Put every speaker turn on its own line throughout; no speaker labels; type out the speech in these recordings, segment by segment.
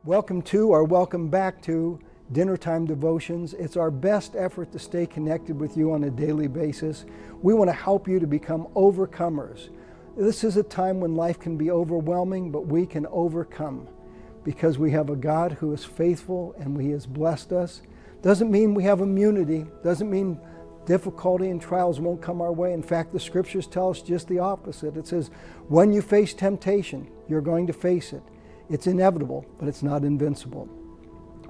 Welcome to or welcome back to Dinner Time Devotions. It's our best effort to stay connected with you on a daily basis. We want to help you to become overcomers. This is a time when life can be overwhelming, but we can overcome because we have a God who is faithful and He has blessed us. Doesn't mean we have immunity, doesn't mean difficulty and trials won't come our way. In fact, the scriptures tell us just the opposite. It says, when you face temptation, you're going to face it. It's inevitable, but it's not invincible.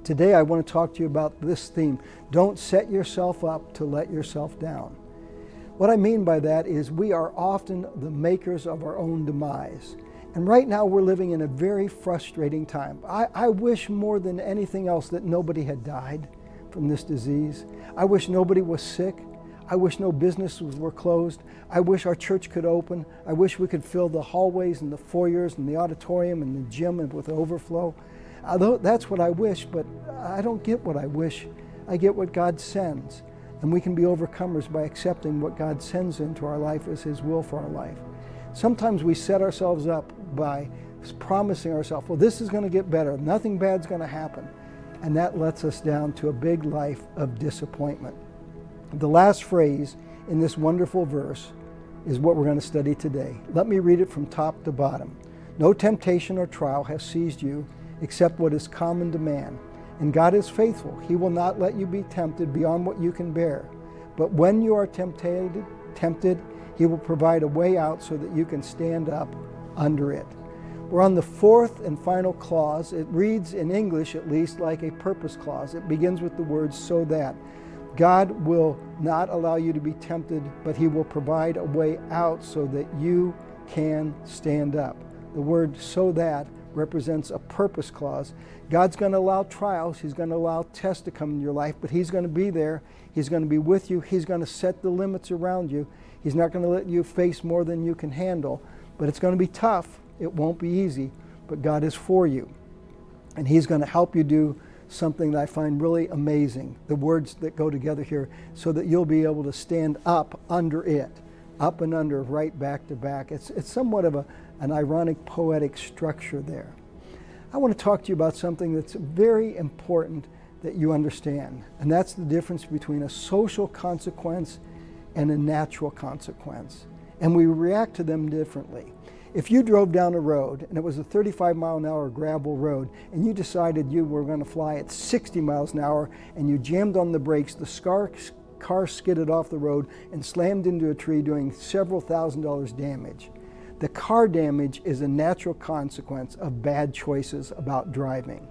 Today I want to talk to you about this theme. Don't set yourself up to let yourself down. What I mean by that is we are often the makers of our own demise. And right now we're living in a very frustrating time. I wish more than anything else that nobody had died from this disease. I wish nobody was sick. I wish no businesses were closed. I wish our church could open. I wish we could fill the hallways and the foyers and the auditorium and the gym with overflow. That's what I wish, but I don't get what I wish. I get what God sends. And we can be overcomers by accepting what God sends into our life as His will for our life. Sometimes we set ourselves up by promising ourselves, well, this is going to get better. Nothing bad's going to happen. And that lets us down to a big life of disappointment. The last phrase in this wonderful verse is what we're going to study today. Let me read it from top to bottom. No temptation or trial has seized you except what is common to man. And God is faithful. He will not let you be tempted beyond what you can bear. But when you are tempted, He will provide a way out so that you can stand up under it. We're on the fourth and final clause. It reads in English, at least, like a purpose clause. It begins with the words, so that. God will not allow you to be tempted, but He will provide a way out so that you can stand up. The word so that represents a purpose clause. God's going to allow trials. He's going to allow tests to come in your life, but He's going to be there. He's going to be with you. He's going to set the limits around you. He's not going to let you face more than you can handle, but it's going to be tough. It won't be easy, but God is for you. And He's going to help you do something that I find really amazing, the words that go together here, so that you'll be able to stand up under it, up and under, right back to back. It's somewhat of an ironic, poetic structure there. I want to talk to you about something that's very important that you understand, and that's the difference between a social consequence and a natural consequence. And we react to them differently. If you drove down a road and it was a 35-mile-an-hour gravel road and you decided you were going to fly at 60 miles an hour and you jammed on the brakes, the car skidded off the road and slammed into a tree, doing several $1,000s damage. The car damage is a natural consequence of bad choices about driving.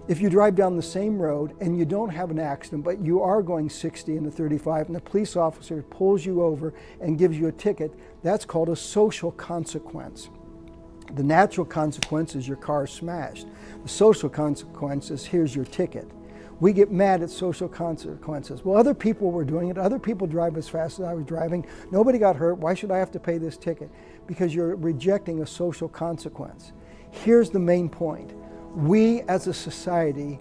If you drive down the same road and you don't have an accident, but you are going 60 in a 35 and the police officer pulls you over and gives you a ticket, that's called a social consequence. The natural consequence is your car is smashed. The social consequence is here's your ticket. We get mad at social consequences. Well, other people were doing it. Other people drive as fast as I was driving. Nobody got hurt. Why should I have to pay this ticket? Because you're rejecting a social consequence. Here's the main point. We as a society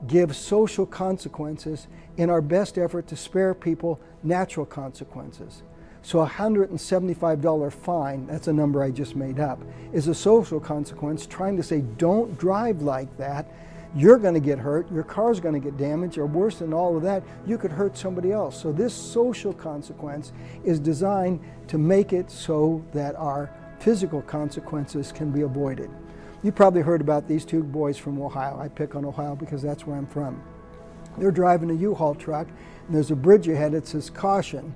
give social consequences in our best effort to spare people natural consequences. So a $175 fine, that's a number I just made up, is a social consequence trying to say don't drive like that. You're going to get hurt, your car's going to get damaged, or worse than all of that, you could hurt somebody else. So this social consequence is designed to make it so that our physical consequences can be avoided. You probably heard about these two boys from Ohio. I pick on Ohio because that's where I'm from. They're driving a U-Haul truck, and there's a bridge ahead that says, caution,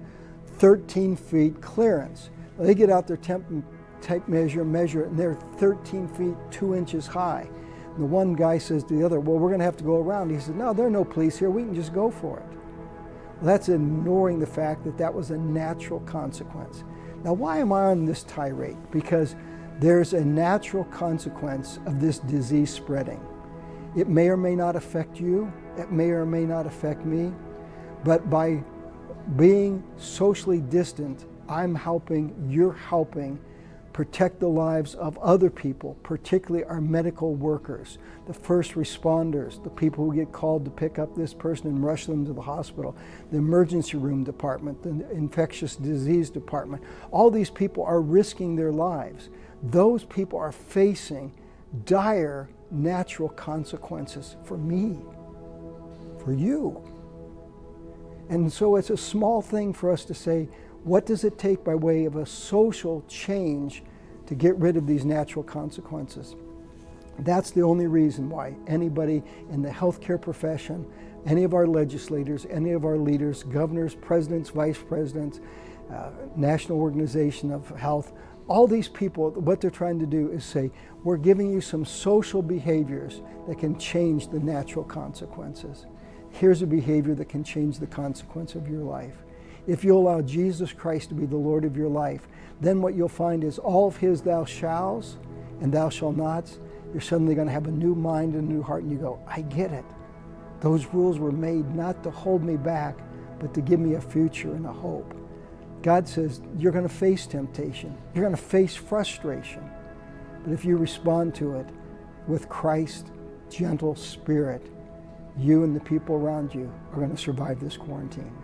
13 feet clearance. Well, they get out their tape measure, and they're 13 feet 2 inches high. And the one guy says to the other, well, we're going to have to go around. He says, no, there are no police here. We can just go for it. Well, that's ignoring the fact that that was a natural consequence. Now, why am I on this tirade? Because there's a natural consequence of this disease spreading. It may or may not affect you. It may or may not affect me. But by being socially distant, I'm helping, you're helping protect the lives of other people, particularly our medical workers, the first responders, the people who get called to pick up this person and rush them to the hospital, the emergency room department, the infectious disease department. All these people are risking their lives. Those people are facing dire natural consequences for me, for you. And so it's a small thing for us to say, what does it take by way of a social change to get rid of these natural consequences? That's the only reason why anybody in the healthcare profession, any of our legislators, any of our leaders, governors, presidents, vice presidents, National Organization of Health, all these people, what they're trying to do is say, we're giving you some social behaviors that can change the natural consequences. Here's a behavior that can change the consequence of your life. If you allow Jesus Christ to be the Lord of your life, then what you'll find is all of his thou shalls and thou shalt nots, you're suddenly going to have a new mind and a new heart, and you go, I get it. Those rules were made not to hold me back, but to give me a future and a hope. God says you're going to face temptation. You're going to face frustration. But if you respond to it with Christ's gentle spirit, you and the people around you are going to survive this quarantine.